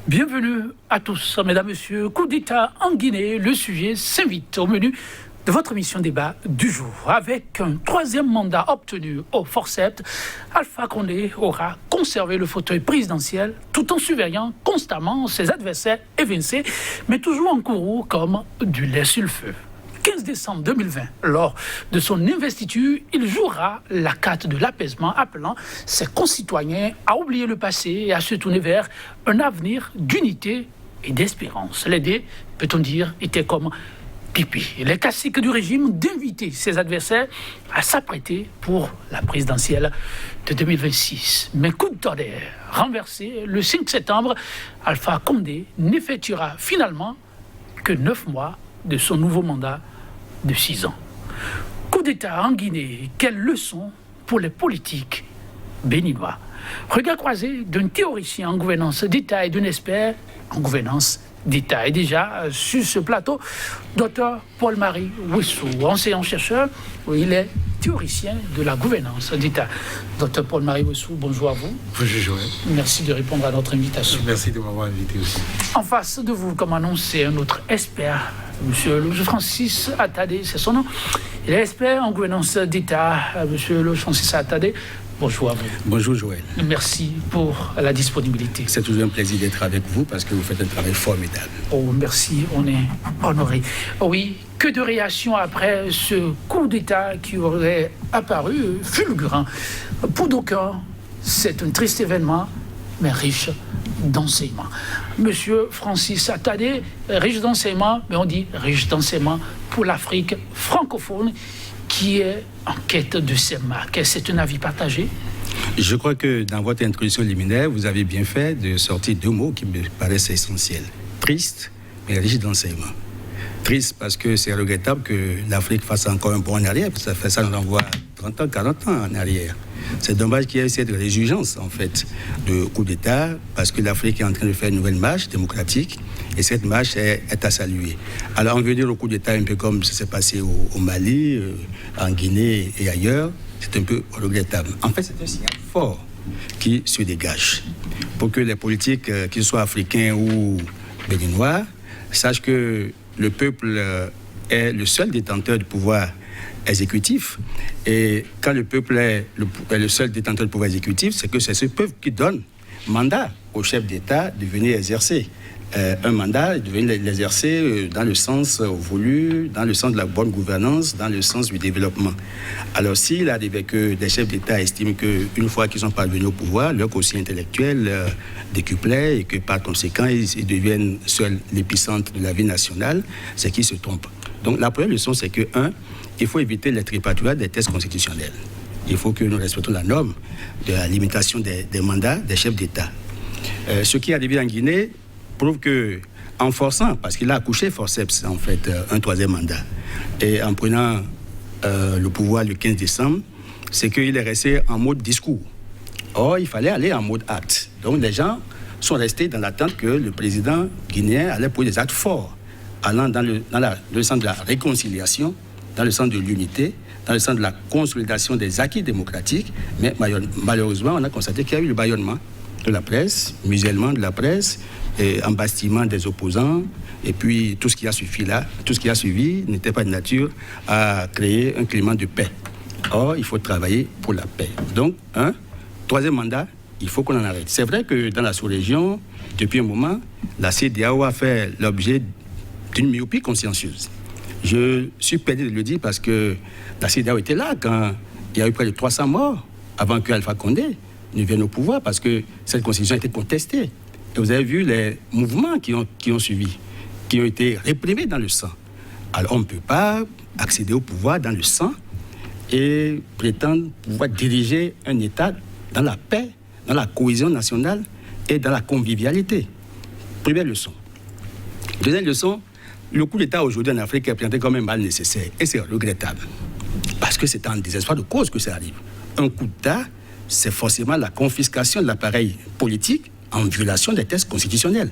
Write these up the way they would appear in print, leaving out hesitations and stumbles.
Bienvenue à tous, mesdames, messieurs. Coup d'État en Guinée, le sujet s'invite au menu de votre émission débat du jour. Avec un troisième mandat obtenu au forceps, Alpha Condé aura conservé le fauteuil présidentiel tout en surveillant constamment ses adversaires évincés, mais toujours encourus comme du lait sur le feu. 15 décembre 2020, lors de son investiture, il jouera la carte de l'apaisement, appelant ses concitoyens à oublier le passé et à se tourner vers un avenir d'unité et d'espérance. L'idée, peut-on dire, était comme pipi. Les classiques du régime d'inviter ses adversaires à s'apprêter pour la présidentielle de 2026. Mais coup de tonnerre renversé, le 5 septembre, Alpha Condé n'effectuera finalement que 9 mois de son nouveau mandat de 6 ans. Coup d'État en Guinée, quelle leçon pour les politiques béninois? Regard croisé d'un théoricien en gouvernance d'État et d'un expert en gouvernance d'État. Et déjà, sur ce plateau, Dr Paul-Marie Wessou, enseignant-chercheur, il est théoricien de la gouvernance d'État. Dr Paul-Marie Wessou, bonjour à vous. Bonjour Joël. Merci de répondre à notre invitation. Merci de m'avoir invité aussi. En face de vous, comme annoncé, un autre expert, M. Francis Attadé, c'est son nom. Il est expert en gouvernance d'État. M. Francis Attadé, bonjour à vous. Bonjour Joël. Merci pour la disponibilité. C'est toujours un plaisir d'être avec vous parce que vous faites un travail formidable. Oh, merci, on est honoré. Oui, que de réactions après ce coup d'État qui aurait apparu fulgurant. Pour d'aucuns, c'est un triste événement, mais riche d'enseignement. Monsieur Francis Attadé, riche d'enseignement, mais on dit riche d'enseignement pour l'Afrique francophone qui est en quête de ses marques. C'est un avis partagé? Je crois que dans votre introduction liminaire, vous avez bien fait de sortir 2 mots qui me paraissent essentiels. Triste, mais riche d'enseignement. Triste parce que c'est regrettable que l'Afrique fasse encore un bond en arrière, parce que ça fait ça, on en voit 30 ans, 40 ans en arrière. C'est dommage qu'il y ait cette résurgence, en fait, de coup d'État, parce que l'Afrique est en train de faire une nouvelle marche démocratique, et cette marche est à saluer. Alors, on veut dire le coup d'État un peu comme ça s'est passé au Mali, en Guinée et ailleurs, c'est un peu regrettable. En fait, c'est un signal fort qui se dégage, pour que les politiques, qu'ils soient africains ou béninois, sachent que le peuple est le seul détenteur du pouvoir exécutif. Et quand le peuple est le seul détenteur du pouvoir exécutif, c'est que c'est ce peuple qui donne mandat au chef d'État de venir exercer. Un mandat, de venir l'exercer dans le sens voulu, dans le sens de la bonne gouvernance, dans le sens du développement. Alors s'il arrive que des chefs d'État estiment qu'une fois qu'ils sont parvenus au pouvoir, leur quotient intellectuel décuplait et que par conséquent ils deviennent seuls l'épicentre de la vie nationale, c'est qu'ils se trompent. Donc la première leçon, c'est que, 1, il faut éviter les tripatouilles des tests constitutionnels. Il faut que nous respectons la norme de la limitation des mandats des chefs d'État. Ce qui est arrivé en Guinée prouve que, en forçant, parce qu'il a accouché forceps, en fait, un 3e mandat, et en prenant le pouvoir le 15 décembre, c'est qu'il est resté en mode discours. Or, il fallait aller en mode acte. Donc, les gens sont restés dans l'attente que le président guinéen allait poser des actes forts, allant dans le sens de la réconciliation, dans le sens de l'unité, dans le sens de la consolidation des acquis démocratiques. Mais malheureusement, on a constaté qu'il y a eu le bâillonnement de la presse, musellement de la presse, et embastillement des opposants, et puis tout ce qui a suivi n'était pas de nature à créer un climat de paix. Or, il faut travailler pour la paix. Donc, 3e mandat, il faut qu'on en arrête. C'est vrai que dans la sous-région, depuis un moment, la CEDEAO a fait l'objet d'une myopie consciencieuse. Je suis perdu de le dire parce que la CEDEAO était là quand il y a eu près de 300 morts avant que Alpha Condé ne vienne au pouvoir, parce que cette constitution a été contestée. Et vous avez vu les mouvements qui ont suivi, qui ont été réprimés dans le sang. Alors on ne peut pas accéder au pouvoir dans le sang et prétendre pouvoir diriger un État dans la paix, dans la cohésion nationale et dans la convivialité. Première leçon. Deuxième leçon, le coup d'État aujourd'hui en Afrique est présenté comme un mal nécessaire. Et c'est regrettable. Parce que c'est en désespoir de cause que ça arrive. Un coup d'État, c'est forcément la confiscation de l'appareil politique en violation des textes constitutionnels.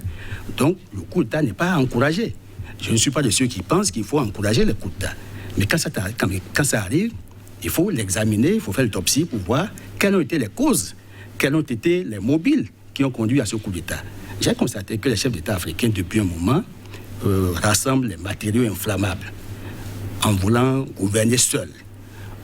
Donc, le coup d'État n'est pas encouragé. Je ne suis pas de ceux qui pensent qu'il faut encourager le coup d'État. Mais quand ça arrive, il faut l'examiner, il faut faire l'autopsie pour voir quelles ont été les causes, quels ont été les mobiles qui ont conduit à ce coup d'État. J'ai constaté que les chefs d'État africains, depuis un moment, rassemblent les matériaux inflammables en voulant gouverner seuls,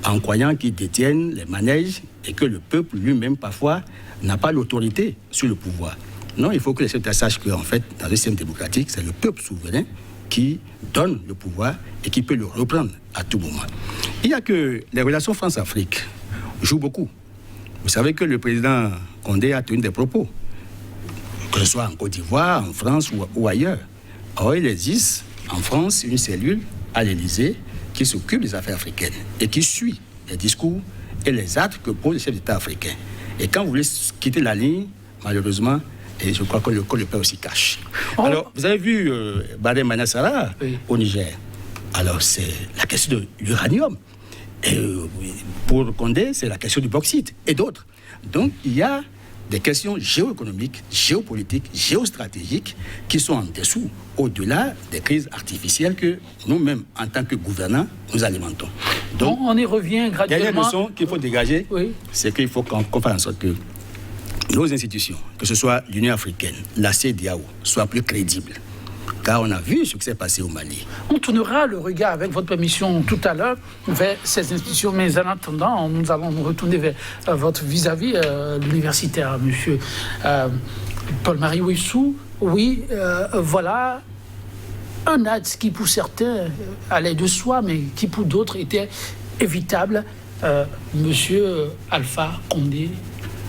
en croyant qu'ils détiennent les manèges et que le peuple lui-même, parfois, n'a pas l'autorité sur le pouvoir. Non, il faut que les chefs d'État sachent qu'en fait, dans le système démocratique, c'est le peuple souverain qui donne le pouvoir et qui peut le reprendre à tout moment. Il y a que les relations France-Afrique jouent beaucoup. Vous savez que le président Condé a tenu des propos, que ce soit en Côte d'Ivoire, en France ou ailleurs. Or, il existe en France une cellule à l'Élysée qui s'occupe des affaires africaines et qui suit les discours et les actes que posent les chefs d'État africains. Et quand vous voulez quitter la ligne, malheureusement, et je crois que le père aussi cache. Alors, vous avez vu Baré Manassara au Niger. Alors, c'est la question de l'uranium. Et pour Condé, c'est la question du bauxite et d'autres. Donc, il y a des questions géoéconomiques, géopolitiques, géostratégiques qui sont en dessous, au-delà des crises artificielles que nous-mêmes, en tant que gouvernants, nous alimentons. Donc, on y revient graduellement. Dernière leçon qu'il faut dégager, c'est qu'il faut qu'on fasse en sorte que nos institutions, que ce soit l'Union africaine, la CEDEAO, soient plus crédibles. Car on a vu ce qui s'est passé au Mali. On tournera le regard, avec votre permission, tout à l'heure, vers ces institutions. Mais en attendant, nous allons nous retourner vers votre vis-à-vis l'universitaire, monsieur Paul-Marie Ouissou. Oui, voilà un acte qui, pour certains, allait de soi, mais qui, pour d'autres, était évitable. Monsieur Alpha Condé,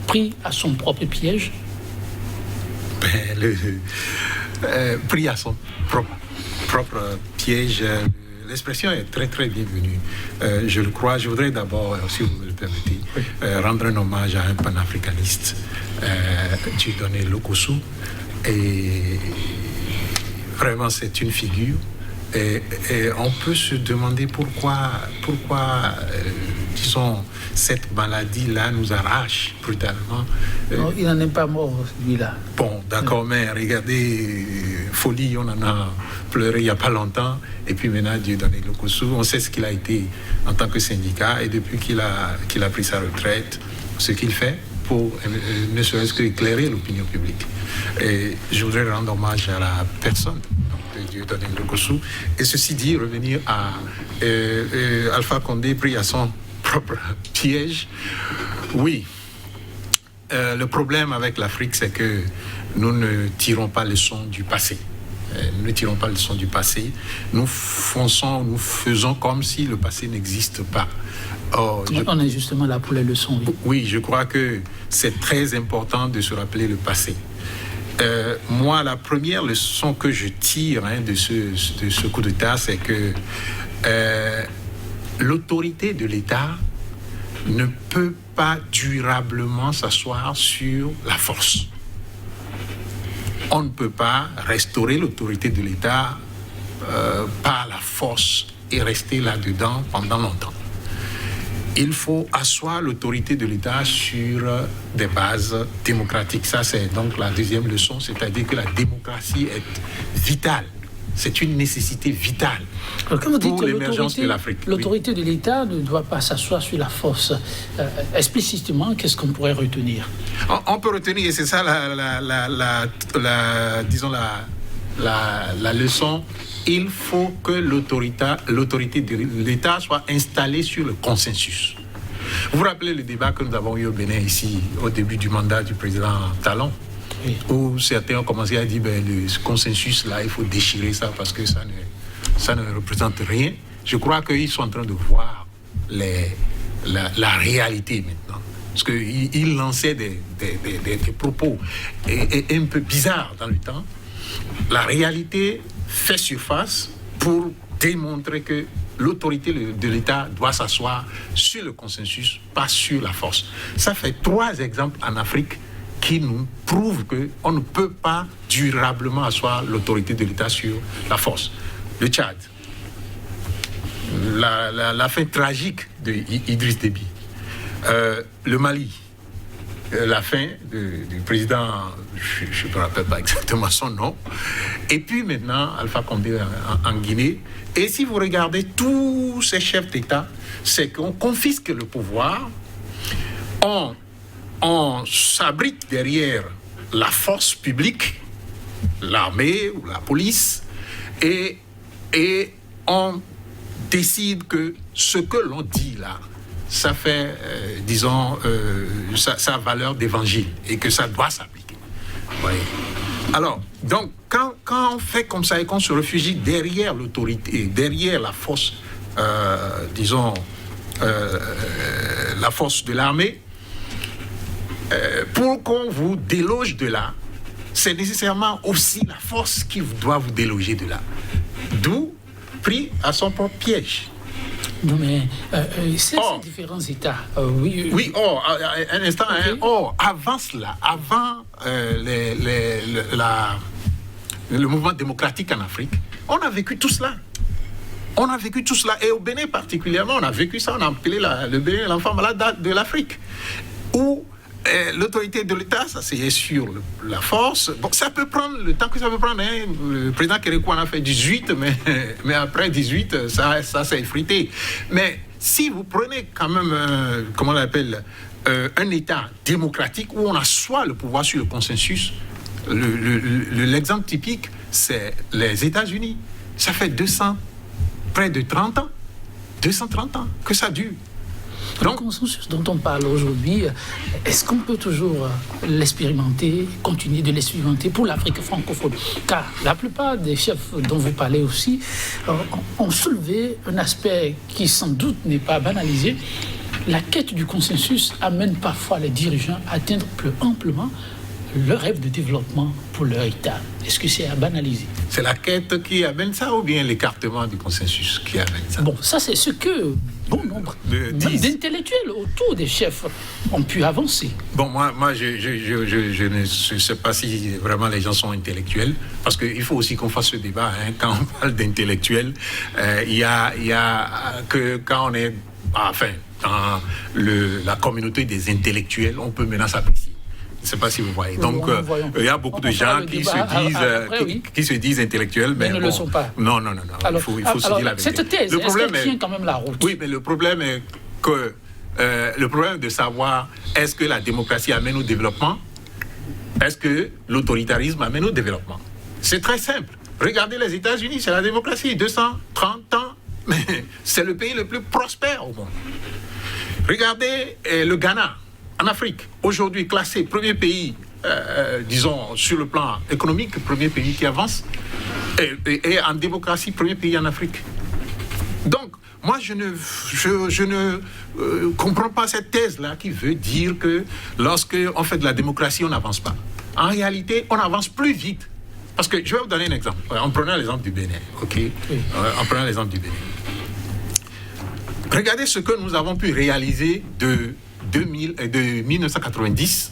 pris à son propre piège. Pris à son propre piège. L'expression est très très bienvenue. Je le crois. Je voudrais d'abord, si vous me le permettez, rendre un hommage à un panafricaniste, Dieudonné Lokossou. Et vraiment, c'est une figure. Et on peut se demander pourquoi disons, cette maladie-là nous arrache brutalement. Non, il n'en est pas mort, celui-là. Bon, d'accord, mais regardez, Folie, on en a pleuré il n'y a pas longtemps, et puis maintenant, Dieudonné Lokossou, on sait ce qu'il a été en tant que syndicat, et depuis qu'il a pris sa retraite, ce qu'il fait pour ne serait-ce qu'éclairer l'opinion publique. Et je voudrais rendre hommage à la personne de Dieudonné Lokossou, et ceci dit, revenir à Alpha Condé pris à son propre piège. Oui, le problème avec l'Afrique, c'est que nous ne tirons pas leçon du passé. Nous ne tirons pas leçon du passé. Nous faisons comme si le passé n'existe pas. Or, on est justement là pour les leçons. Oui, je crois que c'est très important de se rappeler le passé. Moi, la première leçon que je tire de ce coup d'État, c'est que l'autorité de l'État ne peut pas durablement s'asseoir sur la force. On ne peut pas restaurer l'autorité de l'État par la force et rester là-dedans pendant longtemps. Il faut asseoir l'autorité de l'État sur des bases démocratiques. Ça, c'est donc la deuxième leçon, c'est-à-dire que la démocratie est vitale. C'est une nécessité vitale pour l'émergence de l'Afrique. L'autorité de l'État ne doit pas s'asseoir sur la force. Explicitement, qu'est-ce qu'on pourrait retenir? On peut retenir, et c'est ça la leçon. Il faut que l'autorité de l'État soit installée sur le consensus. Vous vous rappelez le débat que nous avons eu au Bénin ici, au début du mandat du président Talon, où certains ont commencé à dire le consensus là, il faut déchirer ça parce que ça ne représente rien. Je crois qu'ils sont en train de voir la réalité maintenant. Parce qu'ils lançaient des propos un peu bizarres dans le temps. La réalité fait surface pour démontrer que l'autorité de l'État doit s'asseoir sur le consensus, pas sur la force. Ça fait 3 exemples en Afrique qui nous prouvent qu'on ne peut pas durablement asseoir l'autorité de l'État sur la force. Le Tchad, la fin tragique d'Idriss Déby. Le Mali, la fin du président, je ne me rappelle pas exactement son nom, et puis maintenant Alpha Condé en Guinée. Et si vous regardez tous ces chefs d'État, c'est qu'on confisque le pouvoir, on s'abrite derrière la force publique, l'armée ou la police, et on décide que ce que l'on dit là, ça fait, sa valeur d'évangile et que ça doit s'appliquer. Ouais. Alors, donc, quand on fait comme ça et qu'on se réfugie derrière l'autorité, derrière la force, la force de l'armée, pour qu'on vous déloge de là, c'est nécessairement aussi la force qui doit vous déloger de là. D'où pris à son propre piège. Non, mais ces différents États. Oui, un instant. Okay. Avant cela, avant le mouvement démocratique en Afrique, on a vécu tout cela. Et au Bénin particulièrement, on a vécu ça. On a appelé le Bénin l'enfant malade de l'Afrique. Où l'autorité de l'État s'asseyait sur la force. Bon, ça peut prendre le temps que ça peut prendre. Hein. Le président Kérékou en a fait 18, mais après 18, ça s'est effrité. Mais si vous prenez quand même, comment on l'appelle, un État démocratique où on assoit le pouvoir sur le consensus, l'exemple typique, c'est les États-Unis. Ça fait près de 30 ans, 230 ans que ça dure. Le consensus dont on parle aujourd'hui, est-ce qu'on peut toujours l'expérimenter, continuer de l'expérimenter pour l'Afrique francophone? Car la plupart des chefs dont vous parlez aussi ont soulevé un aspect qui sans doute n'est pas banalisé. La quête du consensus amène parfois les dirigeants à atteindre plus amplement leur rêve de développement pour leur État. Est-ce que c'est à banaliser? C'est la quête qui amène ça ou bien l'écartement du consensus qui amène ça? Bon, ça c'est ce que bon nombre d'intellectuels autour des chefs ont pu avancer. Bon, moi je ne sais pas si vraiment les gens sont intellectuels, parce qu'il faut aussi qu'on fasse ce débat. Hein. Quand on parle d'intellectuels, il y a que quand on est dans la communauté des intellectuels, on peut maintenant s'apprécier. Je ne sais pas si vous voyez. Donc, il y a beaucoup de gens qui se disent intellectuels, mais ne le sont pas. Non. Alors, il faut se dire la vérité. Cette thèse, est-ce qu'elle tient quand même la route? Oui, mais le problème est que le problème de savoir est-ce que la démocratie amène au développement, est-ce que l'autoritarisme amène au développement. C'est très simple. Regardez les États-Unis, c'est la démocratie, 230 ans, mais c'est le pays le plus prospère au monde. Regardez le Ghana. En Afrique, aujourd'hui classé premier pays, disons, sur le plan économique, premier pays qui avance, et en démocratie, premier pays en Afrique. Donc, moi, je ne comprends pas cette thèse-là qui veut dire que lorsqu'on fait de la démocratie, on n'avance pas. En réalité, on avance plus vite. Parce que, je vais vous donner un exemple. En prenant l'exemple du Bénin, ok? En prenant l'exemple du Bénin. Regardez ce que nous avons pu réaliser de 1990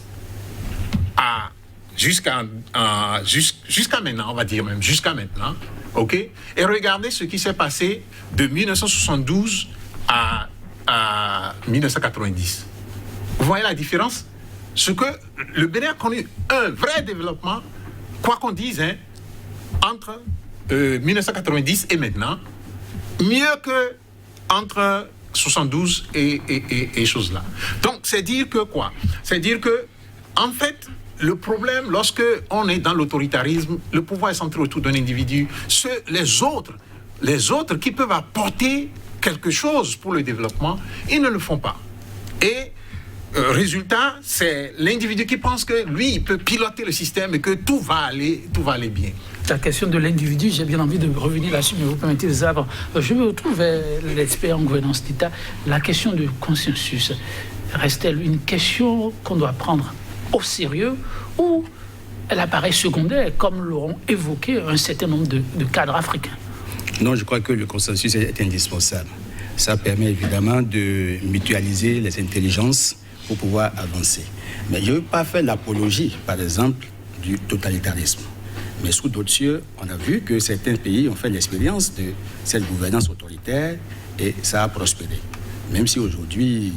jusqu'à maintenant, on va dire même jusqu'à maintenant, ok? Et regardez ce qui s'est passé de 1972 à 1990. Vous voyez la différence? Ce que le Bénin a connu un vrai développement, quoi qu'on dise, hein, entre 1990 et maintenant, mieux que entre 72 et choses là. Donc, c'est dire que quoi? C'est dire que, en fait, le problème, lorsque on est dans l'autoritarisme, le pouvoir est centré autour d'un individu. Les autres qui peuvent apporter quelque chose pour le développement, ils ne le font pas. Et résultat, c'est l'individu qui pense que lui, il peut piloter le système et que tout va aller bien. La question de l'individu, j'ai bien envie de revenir là-dessus, mais vous permettez de savoir. Je me retrouve vers l'expert en gouvernance d'État. La question du consensus, reste-t-elle une question qu'on doit prendre au sérieux ou elle apparaît secondaire, comme l'auront évoqué un certain nombre de cadres africains? Non, je crois que le consensus est indispensable. Ça permet évidemment de mutualiser les intelligences pour pouvoir avancer. Mais je ne veux pas faire l'apologie, par exemple, du totalitarisme. Mais sous d'autres cieux, on a vu que certains pays ont fait l'expérience de cette gouvernance autoritaire et ça a prospéré. Même si aujourd'hui,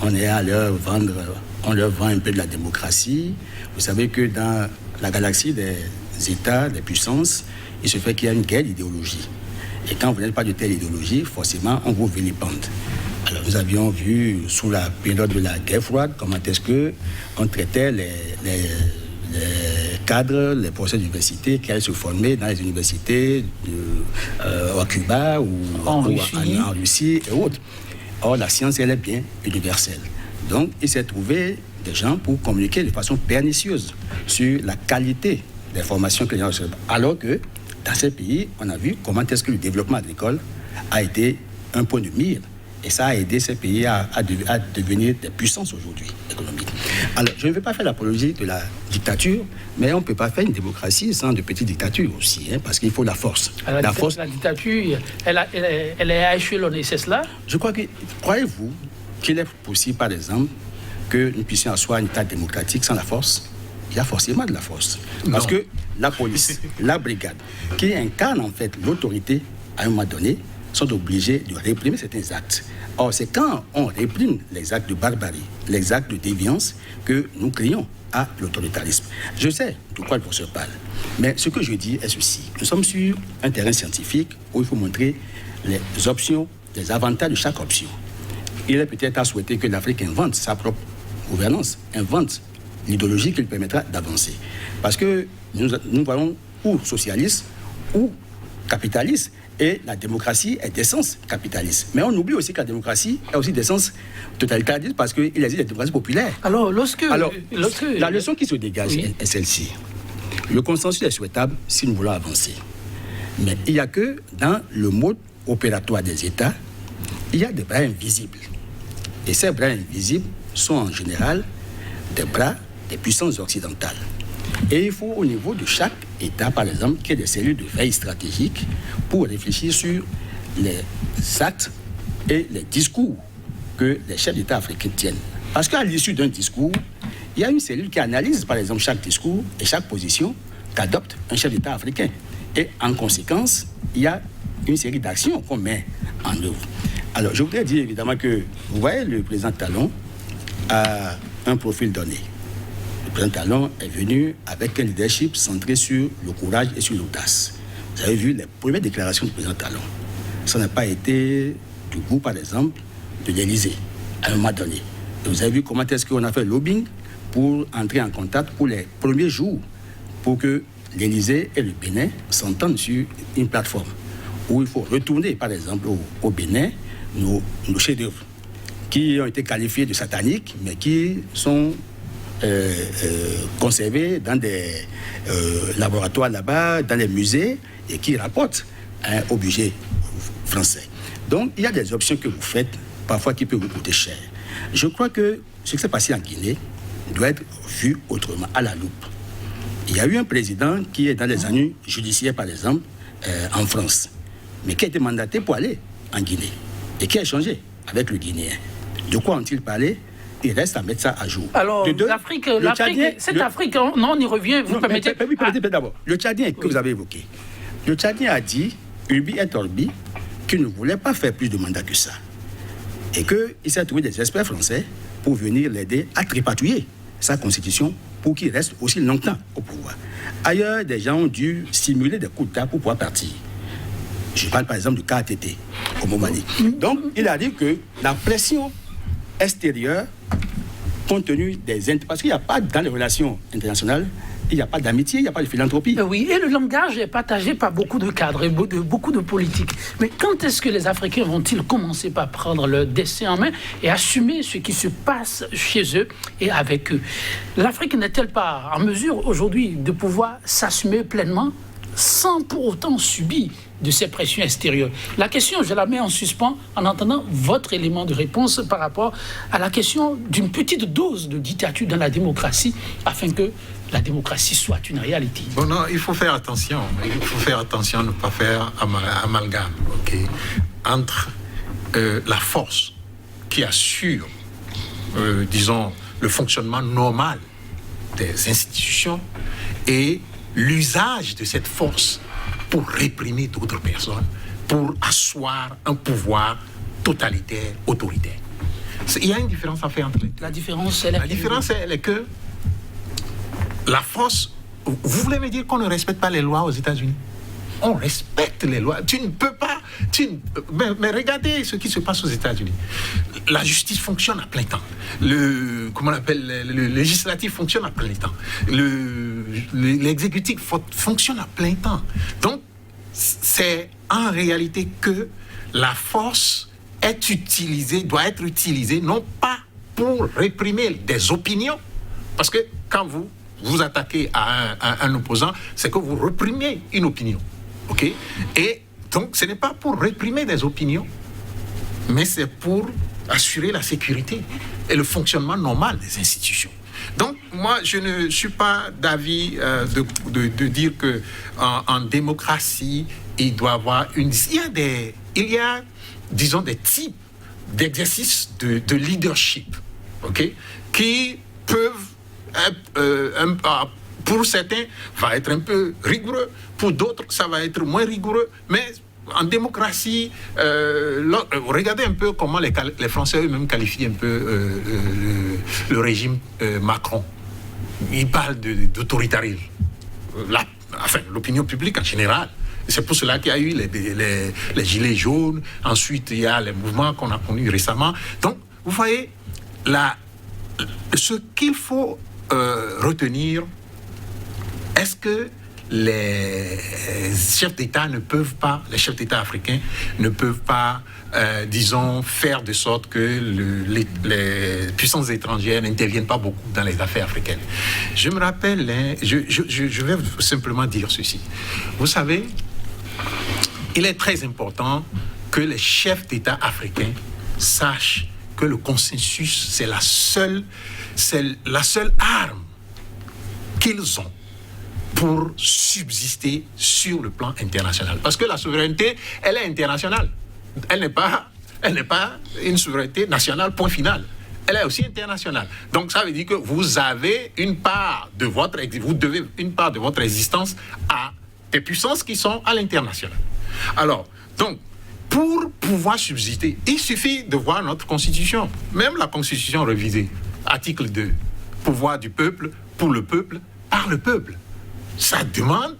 on est à leur vendre, on leur vend un peu de la démocratie. Vous savez que dans la galaxie des États, des puissances, il se fait qu'il y a une guerre d'idéologie. Et quand vous n'êtes pas de telle idéologie, forcément, on vous vilipende. Alors, nous avions vu, sous la période de la guerre froide, comment est-ce qu'on traitait les cadres, les professeurs d'université qui allaient se former dans les universités à Cuba ou en Russie et autres. Or, la science, elle est bien universelle. Donc, il s'est trouvé des gens pour communiquer de façon pernicieuse sur la qualité des formations que les gens reçoivent. Alors que, dans ces pays, on a vu comment est-ce que le développement agricole a été un point de mire. Et ça a aidé ces pays à devenir des puissances aujourd'hui économiques. Alors, je ne vais pas faire l'apologie de la mais on ne peut pas faire une démocratie sans de petites dictatures aussi, parce qu'il faut la force. Alors, la dictature, elle est échelonnée, c'est cela? Je crois que, croyez-vous qu'il est possible, par exemple, que nous puissions asseoir un État démocratique sans la force? Il y a forcément de la force. Parce que la police, la brigade, qui incarne en fait l'autorité à un moment donné, sont obligés de réprimer certains actes. Or, c'est quand on réprime les actes de barbarie, les actes de déviance, que nous crions à l'autoritarisme. Je sais de quoi le professeur parle, mais ce que je dis est ceci. Nous sommes sur un terrain scientifique où il faut montrer les options, les avantages de chaque option. Il est peut-être à souhaiter que l'Afrique invente sa propre gouvernance, invente l'idéologie qui lui permettra d'avancer. Parce que nous voyons ou socialiste ou capitaliste, et la démocratie est d'essence capitaliste. Mais on oublie aussi que la démocratie est aussi d'essence totalitariste parce qu'il existe des démocraties populaires. Alors, la leçon qui se dégage est celle-ci. Le consensus est souhaitable si nous voulons avancer. Mais il n'y a que dans le mode opératoire des États, il y a des bras invisibles. Et ces bras invisibles sont en général des bras des puissances occidentales. Et il faut au niveau de chaque État, par exemple, qu'il y ait des cellules de veille stratégique pour réfléchir sur les actes et les discours que les chefs d'État africains tiennent. Parce qu'à l'issue d'un discours, il y a une cellule qui analyse, par exemple, chaque discours et chaque position qu'adopte un chef d'État africain. Et en conséquence, il y a une série d'actions qu'on met en œuvre. Alors, je voudrais dire évidemment que, vous voyez, le président Talon a un profil donné. Le président Talon est venu avec un leadership centré sur le courage et sur l'audace. Vous avez vu les premières déclarations du président Talon. Ça n'a pas été du goût, par exemple, de l'Élysée, à un moment donné. Et vous avez vu comment est-ce qu'on a fait le lobbying pour entrer en contact pour les premiers jours, pour que l'Élysée et le Bénin s'entendent sur une plateforme où il faut retourner, par exemple, au Bénin, nos chefs-d'œuvre, qui ont été qualifiés de sataniques, mais qui sont conservés dans des laboratoires là-bas, dans les musées, et qui rapportent au budget français. Donc, il y a des options que vous faites, parfois qui peuvent vous coûter cher. Je crois que ce qui s'est passé en Guinée doit être vu autrement, à la loupe. Il y a eu un président qui est dans les années judiciaires, par exemple, en France, mais qui a été mandaté pour aller en Guinée, et qui a échangé avec le Guinéen. De quoi ont-ils parlé? Il reste à mettre ça à jour. Alors, l'Afrique, Afrique, on y revient, vous permettez... Oui, permettez d'abord. Le Tchadien que vous avez évoqué, le Tchadien a dit, Urbi et Orbi, qu'il ne voulait pas faire plus de mandats que ça. Et qu'il s'est trouvé des experts français pour venir l'aider à tripatouiller sa constitution pour qu'il reste aussi longtemps au pouvoir. Ailleurs, des gens ont dû simuler des coups d'État pour pouvoir partir. Je parle par exemple du KTT, au Mali. Donc, il a dit que la pression extérieure, compte tenu des... Parce qu'il n'y a pas, dans les relations internationales, il n'y a pas d'amitié, il n'y a pas de philanthropie. Oui, et le langage est partagé par beaucoup de cadres et beaucoup de politiques. Mais quand est-ce que les Africains vont-ils commencer par prendre leur destin en main et assumer ce qui se passe chez eux et avec eux? L'Afrique n'est-elle pas en mesure aujourd'hui de pouvoir s'assumer pleinement sans pour autant subir de ces pressions extérieures? La question, je la mets en suspens en entendant votre élément de réponse par rapport à la question d'une petite dose de dictature dans la démocratie afin que la démocratie soit une réalité. Bon, non, il faut faire attention. Il faut faire attention à ne pas faire amalgame, entre la force qui assure, disons, le fonctionnement normal des institutions et l'usage de cette force pour réprimer d'autres personnes, pour asseoir un pouvoir totalitaire, autoritaire. Il y a une différence à faire entre les deux. La différence, elle est que la force... Vous voulez me dire qu'on ne respecte pas les lois aux États-Unis? On respecte les lois. Tu ne peux pas... Mais regardez ce qui se passe aux États-Unis. La justice fonctionne à plein temps. Le législatif fonctionne à plein temps. l'exécutif fonctionne à plein temps. Donc, c'est en réalité que la force doit être utilisée non pas pour réprimer des opinions, parce que quand vous vous attaquez à un opposant, c'est que vous réprimez une opinion. OK? Et donc, ce n'est pas pour réprimer des opinions, mais c'est pour assurer la sécurité et le fonctionnement normal des institutions. Donc, moi, je ne suis pas d'avis de dire qu'en démocratie, il doit y avoir une... Il y a, disons, des types d'exercices de leadership, OK, qui peuvent, pour certains, va être un peu rigoureux, pour d'autres, ça va être moins rigoureux, mais en démocratie, regardez un peu comment les Français eux-mêmes qualifient un peu le régime Macron. Ils parlent d'autoritarisme. Enfin, l'opinion publique en général. C'est pour cela qu'il y a eu les gilets jaunes. Ensuite, il y a les mouvements qu'on a connus récemment. Donc, vous voyez, ce qu'il faut retenir, est-ce que les chefs d'État les chefs d'État africains ne peuvent pas, disons, faire de sorte que les puissances étrangères n'interviennent pas beaucoup dans les affaires africaines. Je me rappelle, je vais simplement dire ceci. Vous savez, il est très important que les chefs d'État africains sachent que le consensus, c'est la seule arme qu'ils ont pour subsister sur le plan international. Parce que la souveraineté, elle est internationale. Elle n'est pas une souveraineté nationale, point final. Elle est aussi internationale. Donc ça veut dire que vous avez vous devez une part de votre existence à des puissances qui sont à l'international. Alors, donc, pour pouvoir subsister, il suffit de voir notre Constitution. Même la Constitution révisée, article 2, pouvoir du peuple, pour le peuple, par le peuple. Ça demande,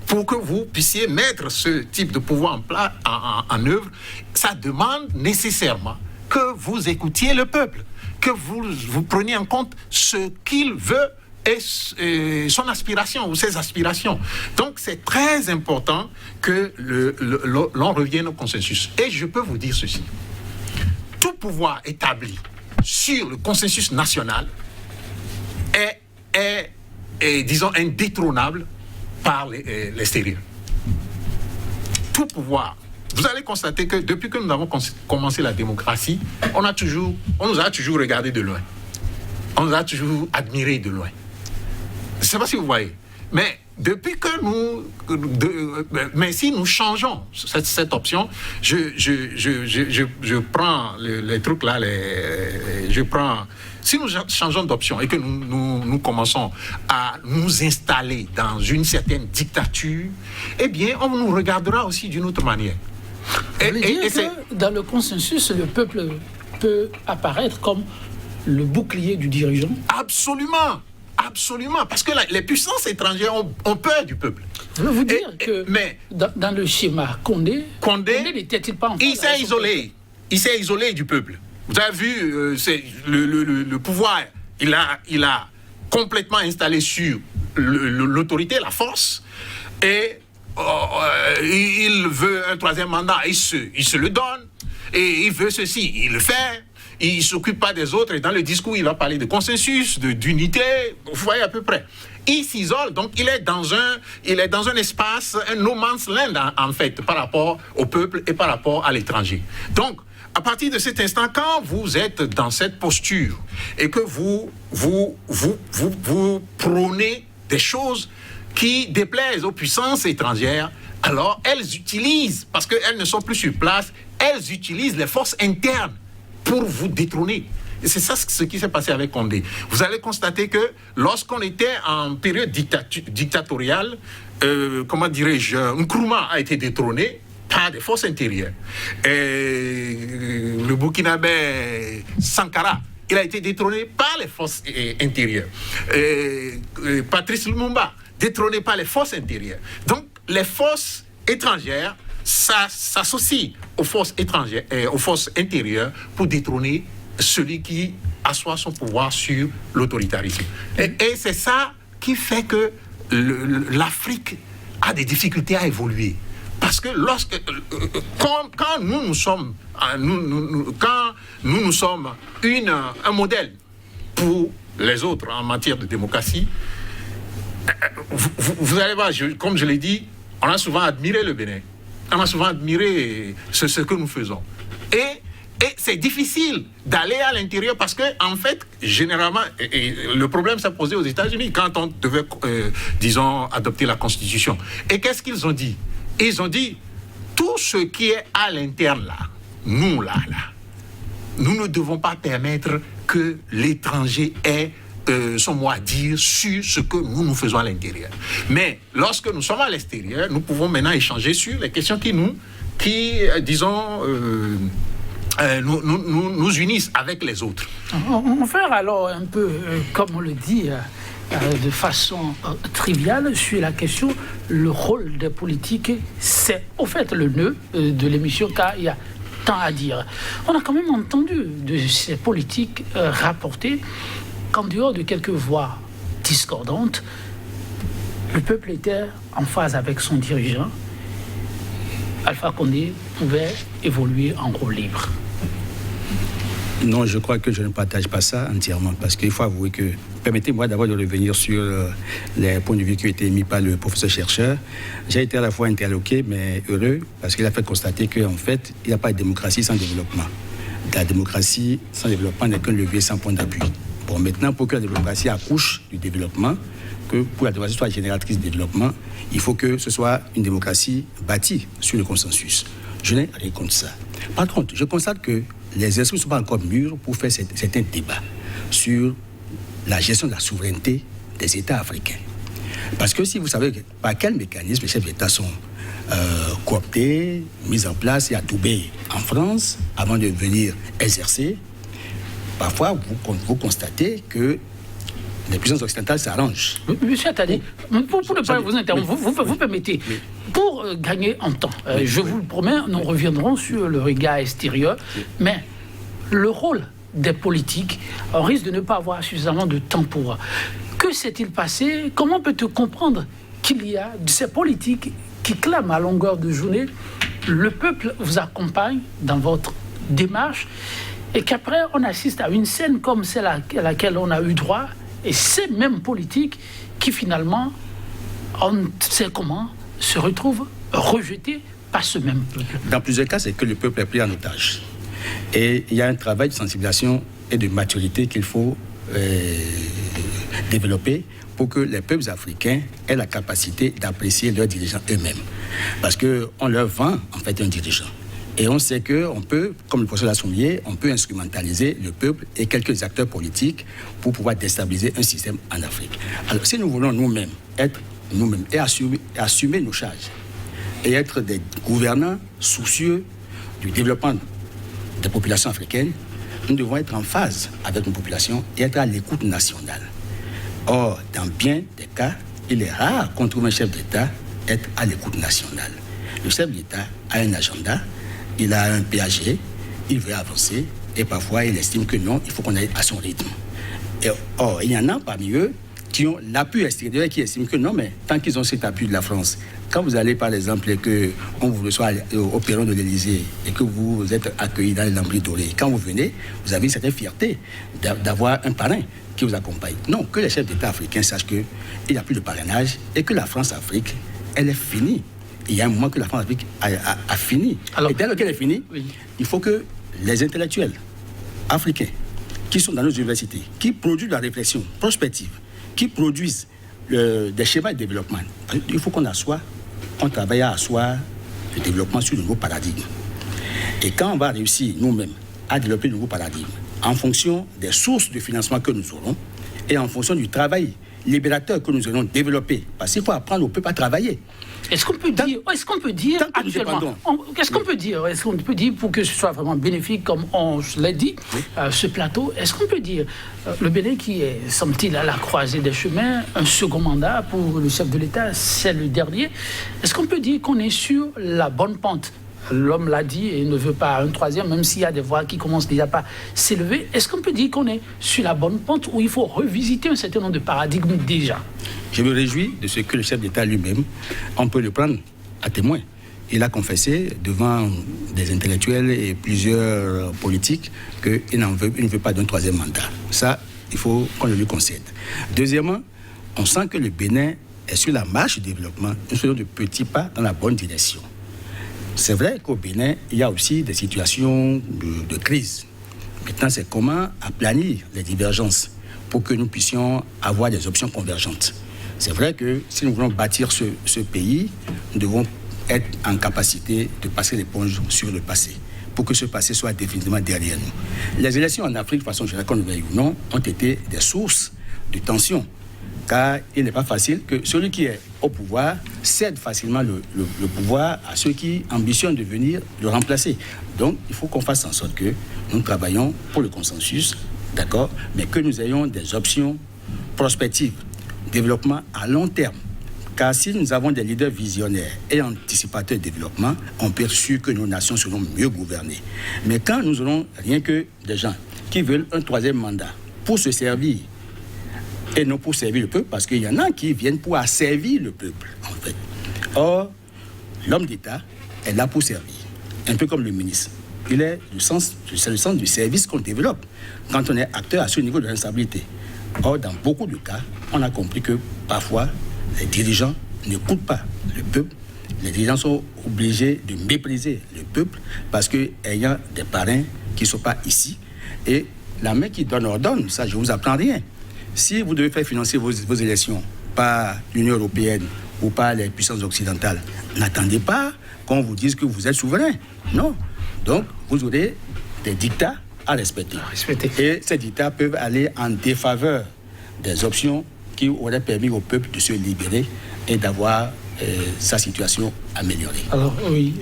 pour que vous puissiez mettre ce type de pouvoir en œuvre, ça demande nécessairement que vous écoutiez le peuple, que vous preniez en compte ce qu'il veut et son aspiration ou ses aspirations. Donc c'est très important que l'on revienne au consensus. Et je peux vous dire ceci. Tout pouvoir établi sur le consensus national est disons, indétrônable par l'extérieur. Tout pouvoir. Vous allez constater que depuis que nous avons commencé la démocratie, on nous a toujours regardé de loin. On nous a toujours admiré de loin. Je ne sais pas si vous voyez. Mais depuis que mais si nous changeons cette option, je prends les trucs là, si nous changeons d'option et que nous commençons à nous installer dans une certaine dictature, eh bien, on nous regardera aussi d'une autre manière. Vous voulez dire que dans le consensus, le peuple peut apparaître comme le bouclier du dirigeant? Absolument. Absolument, parce que les puissances étrangères ont peur du peuple. Je veux vous dire mais dans le schéma Condé n'était-il pas en il s'est isolé. Il s'est isolé du peuple. Vous avez vu, le pouvoir, il a complètement installé sur l'autorité, la force, et il veut un troisième mandat, il se le donne, et il veut ceci, il le fait. Il ne s'occupe pas des autres, et dans le discours, il va parler de consensus, d'unité, vous voyez à peu près. Il s'isole, donc il est dans un espace, un no man's land en fait, par rapport au peuple et par rapport à l'étranger. Donc, à partir de cet instant, quand vous êtes dans cette posture et que vous prônez des choses qui déplaisent aux puissances étrangères, alors elles utilisent, parce qu'elles ne sont plus sur place, elles utilisent les forces internes pour vous détrôner. Et c'est ça ce qui s'est passé avec Condé. Vous allez constater que lorsqu'on était en période dictatoriale, comment dirais-je, Nkrumah a été détrôné par des forces intérieures. Et le Burkinabé Sankara, il a été détrôné par les forces intérieures. Et Patrice Lumumba, détrôné par les forces intérieures. Donc, les forces étrangères s'associe aux forces étrangères et aux forces intérieures pour détrôner celui qui assoit son pouvoir sur l'autoritarisme. Et c'est ça qui fait que l'Afrique a des difficultés à évoluer. Parce que quand nous sommes un modèle pour les autres en matière de démocratie, vous allez voir, comme je l'ai dit, on a souvent admiré le Bénin. On a souvent admiré ce que nous faisons. Et c'est difficile d'aller à l'intérieur parce que, en fait, généralement, le problème s'est posé aux États-Unis quand on devait, disons, adopter la Constitution. Et qu'est-ce qu'ils ont dit? Ils ont dit, tout ce qui est à l'interne, là, nous ne devons pas permettre que l'étranger ait son mot à dire sur ce que nous faisons à l'intérieur. Mais lorsque nous sommes à l'extérieur, nous pouvons maintenant échanger sur les questions qui nous unissent avec les autres. On va faire alors un peu, comme on le dit, de façon triviale, sur la question, le rôle des politiques, c'est au fait le nœud de l'émission, car il y a tant à dire. On a quand même entendu de ces politiques rapporter qu'en dehors de quelques voix discordantes, le peuple était en phase avec son dirigeant. Alpha Condé pouvait évoluer en rôle libre. Non, je crois que je ne partage pas ça entièrement, parce qu'il faut avouer que... Permettez-moi d'abord de revenir sur les points de vue qui ont été émis par le professeur chercheur. J'ai été à la fois interloqué, mais heureux, parce qu'il a fait constater qu'en fait, il n'y a pas de démocratie sans développement. La démocratie sans développement n'est qu'un levier sans point d'appui. Bon, maintenant, pour que la démocratie accouche du développement, que pour la démocratie soit génératrice de développement, il faut que ce soit une démocratie bâtie sur le consensus. Je n'ai rien contre ça. Par contre, je constate que les esprits ne sont pas encore mûrs pour faire certains débats sur la gestion de la souveraineté des États africains. Parce que si vous savez par quel mécanisme les chefs d'État sont cooptés, mis en place et adoubés en France avant de venir exercer, parfois vous constatez que les puissances occidentales s'arrangent. Monsieur Attali, pour ne pas vous interrompre, vous permettez, pour gagner en temps, je vous le promets, nous reviendrons sur le regard extérieur, mais le rôle des politiques, on risque de ne pas avoir suffisamment de temps pour... Que s'est-il passé? Comment peut-on comprendre qu'il y a de ces politiques qui clament à longueur de journée, le peuple vous accompagne dans votre démarche, et qu'après on assiste à une scène comme celle à laquelle on a eu droit, et ces mêmes politiques qui finalement, on ne sait comment, se retrouvent rejetés par ce même peuple? Dans plusieurs cas, c'est que le peuple est pris en otage. Et il y a un travail de sensibilisation et de maturité qu'il faut développer pour que les peuples africains aient la capacité d'apprécier leurs dirigeants eux-mêmes. Parce qu'on leur vend en fait un dirigeant. Et on sait qu'on peut, comme le professeur l'a souligné, on peut instrumentaliser le peuple et quelques acteurs politiques pour pouvoir déstabiliser un système en Afrique. Alors si nous voulons nous-mêmes être nous-mêmes et assumer nos charges et être des gouvernants soucieux du développement des populations africaines, nous devons être en phase avec nos populations et être à l'écoute nationale. Or, dans bien des cas, il est rare qu'on trouve un chef d'État être à l'écoute nationale. Le chef d'État a un agenda, il a un PAG, il veut avancer, et parfois il estime que non, il faut qu'on aille à son rythme. Or, il y en a parmi eux qui ont l'appui extérieur et qui estiment que non, mais tant qu'ils ont cet appui de la France, quand vous allez par exemple et qu'on vous reçoit au perron de l'Élysée et que vous êtes accueilli dans les lambris dorés, quand vous venez, vous avez cette fierté d'avoir un parrain qui vous accompagne. Non, que les chefs d'État africains sachent qu'il n'y a plus de parrainage et que la France-Afrique, elle est finie. Il y a un moment que la France-Afrique a fini. Alors, et dès lors qu'elle est finie, oui, il faut que les intellectuels africains qui sont dans nos universités, qui produisent la réflexion prospective, qui produisent des schémas de développement, il faut qu'on travaille à asseoir le développement sur de nouveaux paradigmes. Et quand on va réussir nous-mêmes à développer de nouveaux paradigmes, en fonction des sources de financement que nous aurons et en fonction du travail libérateur que nous allons développer, parce qu'il faut apprendre au peuple à travailler. Est-ce qu'on peut dire actuellement, qu'est-ce qu'on peut dire pour que ce soit vraiment bénéfique, comme on l'a dit, oui, ce plateau, est-ce qu'on peut dire, le Bénin qui est, semble-t-il, à la croisée des chemins, un second mandat pour le chef de l'État, c'est le dernier, est-ce qu'on peut dire qu'on est sur la bonne pente L'homme l'a dit et ne veut pas un troisième, même s'il y a des voix qui commencent déjà à s'élever. Est-ce qu'on peut dire qu'on est sur la bonne pente ou il faut revisiter un certain nombre de paradigmes déjà? Je me réjouis de ce que le chef d'État lui-même, on peut le prendre à témoin. Il a confessé devant des intellectuels et plusieurs politiques qu'il ne veut pas d'un troisième mandat. Ça, il faut qu'on le lui concède. Deuxièmement, on sent que le Bénin est sur la marche du développement, nous faisons de petits pas dans la bonne direction. C'est vrai qu'au Bénin, il y a aussi des situations de crise. Maintenant, c'est comment aplanir les divergences pour que nous puissions avoir des options convergentes. C'est vrai que si nous voulons bâtir ce pays, nous devons être en capacité de passer l'éponge sur le passé pour que ce passé soit définitivement derrière nous. Les élections en Afrique, de façon générale, qu'on le veuille ou non, ont été des sources de tension, car il n'est pas facile que celui qui est au pouvoir cède facilement le pouvoir à ceux qui ambitionnent de venir le remplacer. Donc, il faut qu'on fasse en sorte que nous travaillons pour le consensus, d'accord, mais que nous ayons des options prospectives, développement à long terme. Car si nous avons des leaders visionnaires et anticipateurs de développement, on peut être sûr que nos nations seront mieux gouvernées. Mais quand nous aurons rien que des gens qui veulent un troisième mandat pour se servir et non pour servir le peuple, parce qu'il y en a qui viennent pour asservir le peuple, en fait. Or, l'homme d'État est là pour servir, un peu comme le ministre. C'est le sens du service qu'on développe quand on est acteur à ce niveau de responsabilité. Or, dans beaucoup de cas, on a compris que parfois, les dirigeants n'écoutent pas le peuple. Les dirigeants sont obligés de mépriser le peuple parce qu'ayant des parrains qui ne sont pas ici, et la main qui donne ordonne, ça je ne vous apprends rien. Si vous devez faire financer vos élections par l'Union européenne ou par les puissances occidentales, n'attendez pas qu'on vous dise que vous êtes souverain. Non. Donc, vous aurez des dictats à respecter. Et ces dictats peuvent aller en défaveur des options qui auraient permis au peuple de se libérer et d'avoir sa situation améliorée. Alors oui,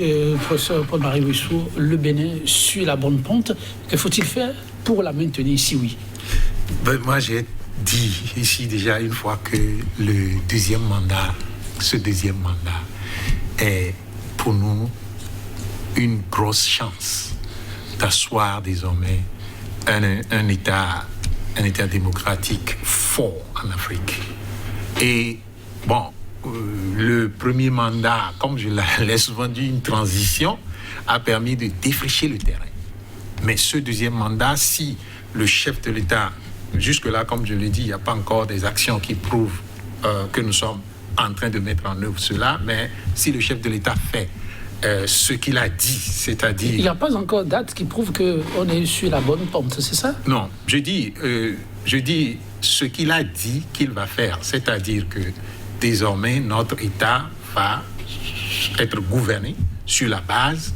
professeur Paul-Marie Wissou, le Bénin suit la bonne pente. Que faut-il faire pour la maintenir ici, oui? Moi, j'ai dit ici déjà une fois que ce deuxième mandat est pour nous une grosse chance d'asseoir désormais un État démocratique fort en Afrique. Et bon, le premier mandat, comme je l'ai souvent dit, une transition, a permis de défricher le terrain. Mais ce deuxième mandat, si le chef de l'État, jusque-là, comme je l'ai dit, il n'y a pas encore des actions qui prouvent que nous sommes en train de mettre en œuvre cela, mais si le chef de l'État fait ce qu'il a dit, c'est-à-dire... Il n'y a pas encore de date qui prouve qu'on est sur la bonne pente, c'est ça? Non, je dis ce qu'il a dit qu'il va faire, c'est-à-dire que désormais notre État va être gouverné sur la base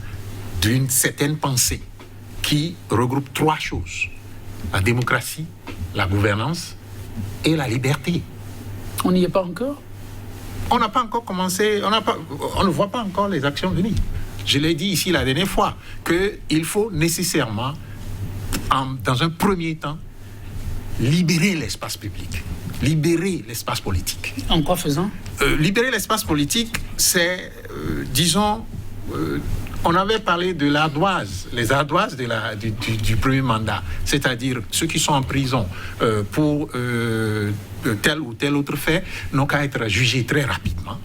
d'une certaine pensée qui regroupe trois choses: la démocratie, la gouvernance et la liberté. On n'y est pas encore? On n'a pas encore commencé, on ne voit pas encore les actions venir. Je l'ai dit ici la dernière fois, qu'il faut nécessairement, dans un premier temps, libérer l'espace public, libérer l'espace politique. En quoi faisant? Libérer l'espace politique, c'est, disons, on avait parlé de l'ardoise, les ardoises du premier mandat, c'est-à-dire ceux qui sont en prison pour tel ou tel autre fait n'ont qu'à être jugés très rapidement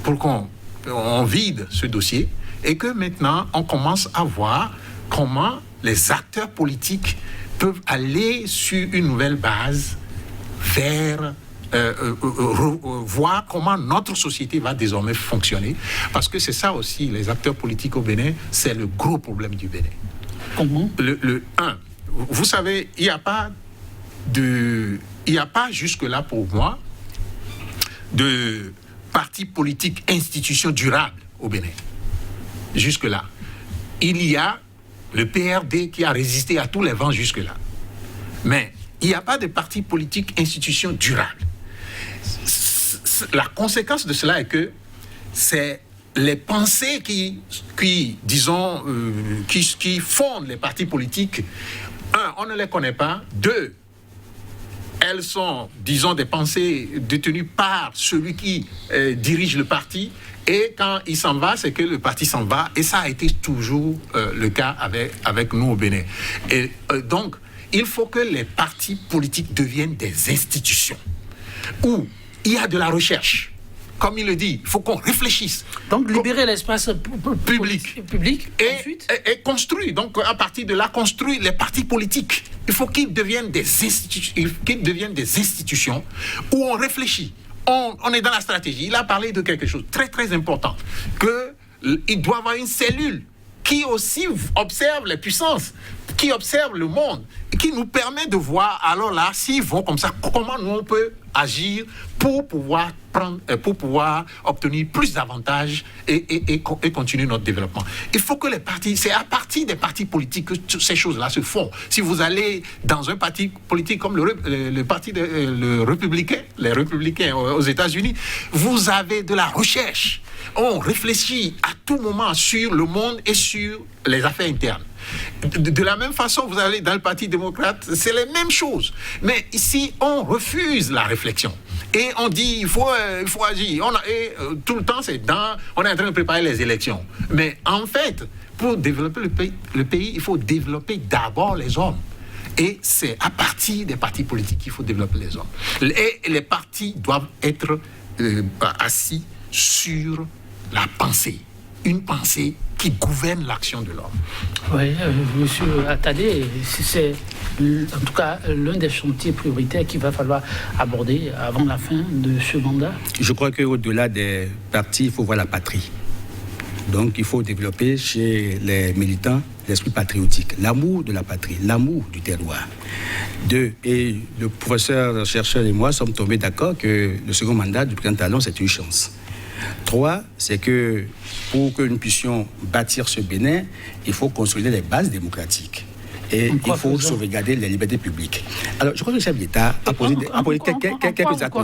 pour qu'on vide ce dossier et que maintenant on commence à voir comment les acteurs politiques peuvent aller sur une nouvelle base vers voir comment notre société va désormais fonctionner, parce que c'est ça aussi, les acteurs politiques au Bénin, c'est le gros problème du Bénin. Comment? Vous savez, il n'y a pas jusque-là pour moi de parti politique, institution durable au Bénin. Jusque-là. Il y a le PRD qui a résisté à tous les vents jusque-là. Mais il n'y a pas de parti politique, institution durable. La conséquence de cela est que c'est les pensées qui fondent les partis politiques. Un, on ne les connaît pas. Deux, elles sont, disons, des pensées détenues par celui qui dirige le parti. Et quand il s'en va, c'est que le parti s'en va. Et ça a été toujours le cas avec nous au Bénin. Et donc, il faut que les partis politiques deviennent des institutions où il y a de la recherche. Comme il le dit, il faut qu'on réfléchisse. Donc, libérer l'espace public et construire. Donc, à partir de là, construire les partis politiques. Il faut qu'ils deviennent des institutions où on réfléchit. On est dans la stratégie. Il a parlé de quelque chose de très, très important. Qu'il doit y avoir une cellule qui aussi observe les puissances, qui observe le monde, et qui nous permet de voir, alors là, s'ils vont comme ça, comment nous on peut agir pour pouvoir obtenir plus d'avantages et continuer notre développement. Il faut que les partis, c'est à partir des partis politiques que ces choses-là se font. Si vous allez dans un parti politique comme le parti les républicains aux États-Unis, vous avez de la recherche. On réfléchit à tout moment sur le monde et sur les affaires internes. De la même façon, vous allez dans le Parti démocrate, c'est les mêmes choses. Mais ici, on refuse la réflexion. Et on dit, il faut agir. Tout le temps, on est en train de préparer les élections. Mais en fait, pour développer le pays, il faut développer d'abord les hommes. Et c'est à partir des partis politiques qu'il faut développer les hommes. Et les partis doivent être assis sur la pensée. Une pensée qui gouverne l'action de l'homme. Oui, monsieur Attadé, c'est en tout cas l'un des chantiers prioritaires qu'il va falloir aborder avant la fin de ce mandat. Je crois qu'au-delà des partis, il faut voir la patrie. Donc il faut développer chez les militants l'esprit patriotique, l'amour de la patrie, l'amour du terroir. Et le professeur, chercheur et moi sommes tombés d'accord que le second mandat du président Talon, c'est une chance. 3, c'est que pour que nous puissions bâtir ce Bénin, il faut consolider les bases démocratiques. Et il faut sauvegarder les libertés publiques. Alors, je crois que le chef d'État a posé quelques actes.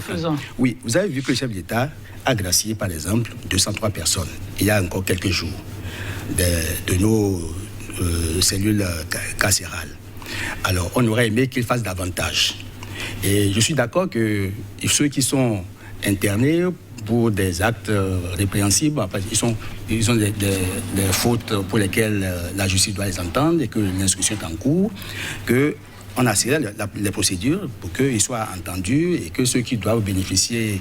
Oui, vous avez vu que le chef d'État a gracié, par exemple, 203 personnes. Il y a encore quelques jours de nos cellules carcérales. Alors, on aurait aimé qu'il fasse davantage. Et je suis d'accord que ceux qui sont internés pour des actes répréhensibles, ils ont des fautes pour lesquelles la justice doit les entendre et que l'instruction est en cours, qu'on accélère les procédures pour qu'ils soient entendus et que ceux qui doivent bénéficier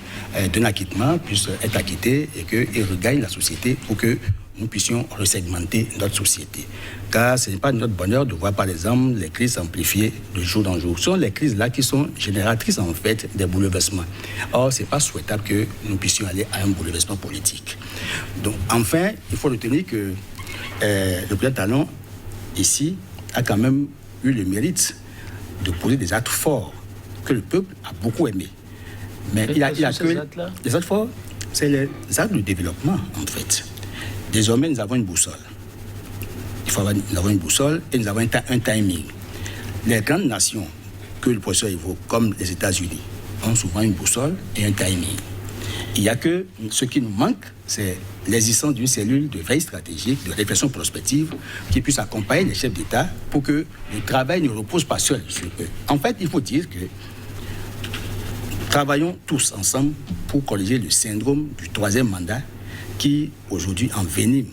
d'un acquittement puissent être acquittés et qu'ils regagnent la société pour que nous puissions resegmenter notre société. Car ce n'est pas notre bonheur de voir, par exemple, les crises s'amplifier de jour en jour. Ce sont les crises-là qui sont génératrices, en fait, des bouleversements. Or, ce n'est pas souhaitable que nous puissions aller à un bouleversement politique. Donc, enfin, il faut retenir que le président Talon, ici, a quand même eu le mérite de poser des actes forts que le peuple a beaucoup aimés. Mais il a que les actes forts, c'est les actes de développement, en fait. Désormais, nous avons une boussole. Nous avons une boussole et nous avons un timing. Les grandes nations que le professeur évoque, comme les États-Unis, ont souvent une boussole et un timing. Il n'y a que ce qui nous manque, c'est l'existence d'une cellule de veille stratégique, de réflexion prospective, qui puisse accompagner les chefs d'État pour que le travail ne repose pas seul sur eux. En fait, il faut dire que travaillons tous ensemble pour corriger le syndrome du troisième mandat qui, aujourd'hui, envenime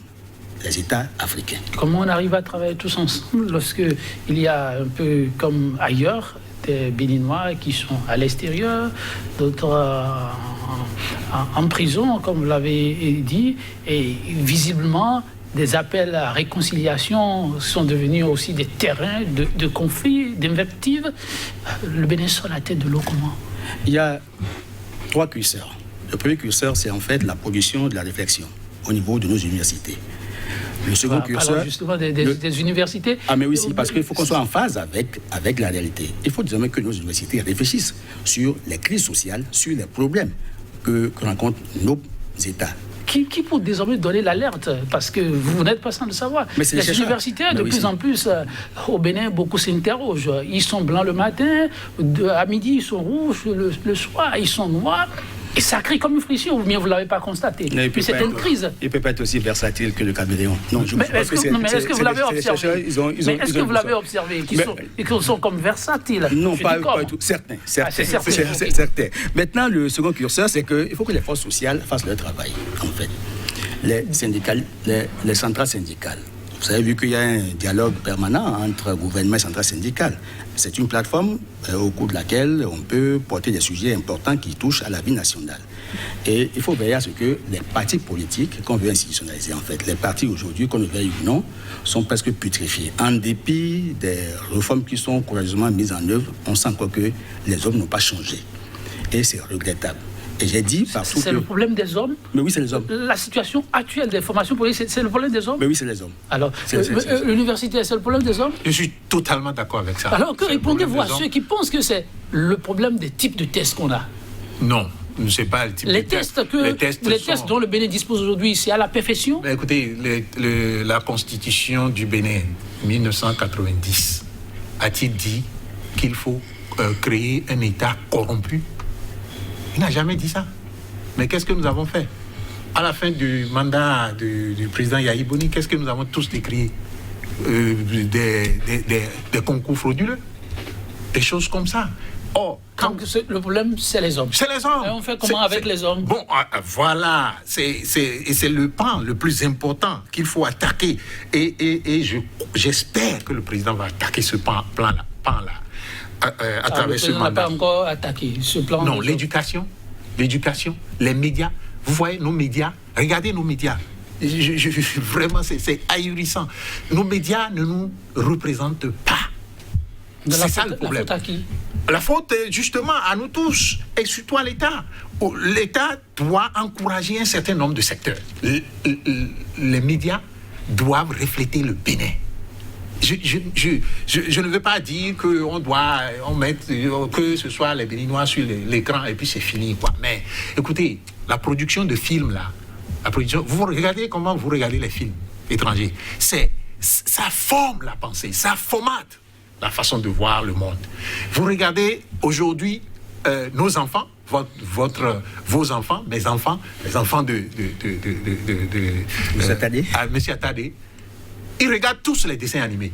les États africains. Comment on arrive à travailler tous ensemble lorsqu'il y a un peu comme ailleurs des Béninois qui sont à l'extérieur, d'autres en prison, comme vous l'avez dit, et visiblement des appels à réconciliation sont devenus aussi des terrains de conflits, d'invectives. Le Bénin sort la tête de l'eau comment? Il y a 3 curseurs. Le premier curseur, c'est en fait la production de la réflexion au niveau de nos universités. Le second curseur... justement des universités. Ah mais oui, parce qu'il faut qu'on soit en phase avec la réalité. Il faut désormais que nos universités réfléchissent sur les crises sociales, sur les problèmes que rencontrent nos États. Qui peut désormais donner l'alerte? Parce que vous n'êtes pas sans le savoir. Mais les universitaires, de plus en plus, au Bénin, beaucoup s'interrogent. Ils sont blancs le matin, à midi, ils sont rouges, le soir, ils sont noirs. Et ça crée comme une friction, ou bien vous ne l'avez pas constaté. Mais c'est une crise. Il ne peut pas être aussi versatile que le caméléon. Non, est-ce que vous l'avez observé? Est-ce que vous l'avez observé qu'ils sont comme versatiles? Non, pas du tout. Certains. Maintenant, le second curseur, c'est qu'il faut que les forces sociales fassent leur travail, en fait. Les centrales syndicales. Vous avez vu qu'il y a un dialogue permanent entre gouvernement et centrales syndicales. C'est une plateforme au cours de laquelle on peut porter des sujets importants qui touchent à la vie nationale. Et il faut veiller à ce que les partis politiques, qu'on veut institutionnaliser en fait, les partis aujourd'hui, qu'on le veuille ou non, sont presque putréfiés. En dépit des réformes qui sont courageusement mises en œuvre, on sent encore que les hommes n'ont pas changé. Et c'est regrettable. Et j'ai dit partout c'est le problème des hommes. Mais oui, c'est les hommes. La situation actuelle des formations politiques, c'est le problème des hommes. Mais oui, c'est les hommes. Alors, l'université, c'est le problème des hommes. Je suis totalement d'accord avec ça. Alors, que répondez-vous à ceux qui pensent que c'est le problème des types de tests qu'on a? Non, ce n'est pas le type de tests. Les tests dont le Bénin dispose aujourd'hui, c'est à la perfection. Mais écoutez, la constitution du Bénin, 1990, a-t-il dit qu'il faut créer un État corrompu? Il n'a jamais dit ça. Mais qu'est-ce que nous avons fait? À la fin du mandat du président Yahi Boni, qu'est-ce que nous avons tous décrié? Des concours frauduleux, des choses comme ça. Or, le problème, c'est les hommes. C'est les hommes. Et on fait comment avec les hommes? Bon, voilà. C'est le pan le plus important qu'il faut attaquer. Et j'espère que le président va attaquer ce pan-là. À travers ce mandat. On n'a pas encore attaqué ce plan. Non, l'éducation, les médias. Vous voyez nos médias, regardez nos médias. Vraiment, c'est ahurissant. Nos médias ne nous représentent pas. C'est ça le problème. La faute à qui? La faute est justement à nous tous, et surtout à l'État. L'État doit encourager un certain nombre de secteurs. Les médias doivent refléter le Bénin. Je ne veux pas dire qu'on doit mettre que ce soit les Béninois sur l'écran et puis c'est fini, quoi. Mais écoutez, la production de films là, vous regardez comment vous regardez les films étrangers, ça forme la pensée, ça formate la façon de voir le monde. Vous regardez aujourd'hui nos enfants, vos enfants, mes enfants, les enfants de Monsieur Attadé. Ils regardent tous les dessins animés.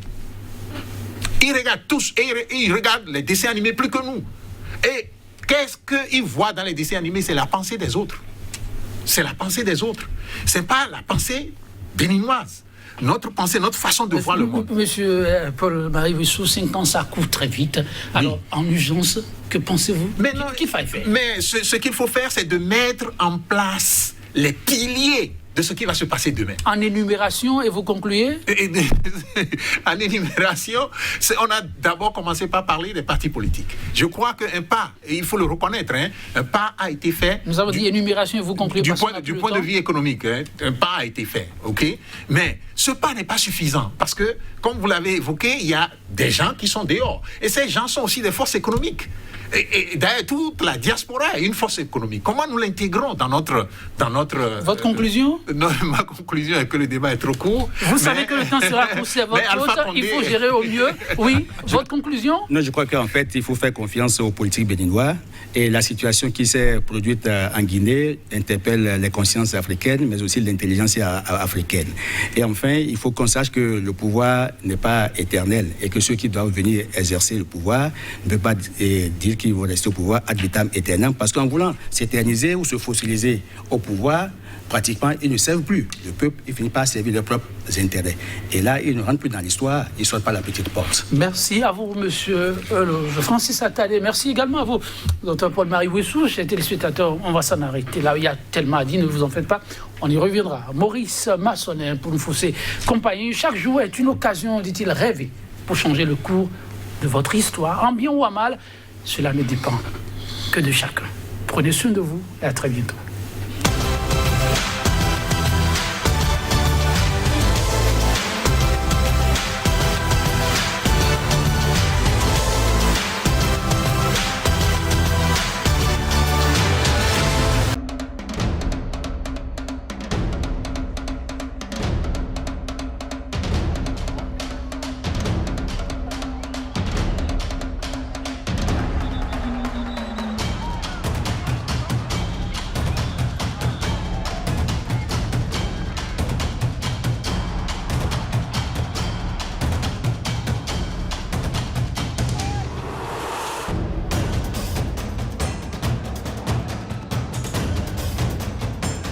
Ils regardent tous, et ils regardent les dessins animés plus que nous. Et qu'est-ce qu'ils voient dans les dessins animés? C'est la pensée des autres. C'est la pensée des autres. C'est pas la pensée béninoise. Notre pensée, notre façon de voir le monde. Monsieur Paul-Marie Wessou, 5 ans, ça court très vite. Alors, en urgence, que pensez-vous qu'il faille faire? Mais ce qu'il faut faire, c'est de mettre en place les piliers de ce qui va se passer demain. En énumération, et vous concluez? En énumération, on a d'abord commencé par parler des partis politiques. Je crois qu'un pas, et il faut le reconnaître, un pas a été fait. Nous avons dit énumération et vous concluez. Du point de vue économique, un pas a été fait, ok? Mais ce pas n'est pas suffisant parce que, comme vous l'avez évoqué, il y a des gens qui sont dehors. Et ces gens sont aussi des forces économiques. Et d'ailleurs, toute la diaspora est une force économique. Comment nous l'intégrons dans notre... Votre conclusion? Non, ma conclusion est que le débat est trop court. Vous savez que le temps sera court, c'est votre faute. Il faut gérer au mieux. Oui, votre conclusion? Non, je crois qu'en fait, il faut faire confiance aux politiques béninois. Et la situation qui s'est produite en Guinée interpelle les consciences africaines, mais aussi l'intelligence africaine. Et enfin, il faut qu'on sache que le pouvoir n'est pas éternel et que ceux qui doivent venir exercer le pouvoir ne peuvent pas dire qu'ils vont rester au pouvoir ad vitam aeternam, parce qu'en voulant s'éterniser ou se fossiliser au pouvoir, pratiquement, ils ne servent plus. Le peuple, il finit par servir leurs propres intérêts. Et là, ils ne rentrent plus dans l'histoire, ils ne sortent pas la petite porte. Merci à vous, monsieur Francis Attadé. Merci également à vous, docteur Paul-Marie Wessou, chers téléspectateurs. On va s'en arrêter là. Il y a tellement à dire, ne vous en faites pas. On y reviendra. Maurice Massonnet, pour nous fausser compagnie. Chaque jour est une occasion, dit-il, rêver pour changer le cours de votre histoire. En bien ou en mal, cela ne dépend que de chacun. Prenez soin de vous et à très bientôt.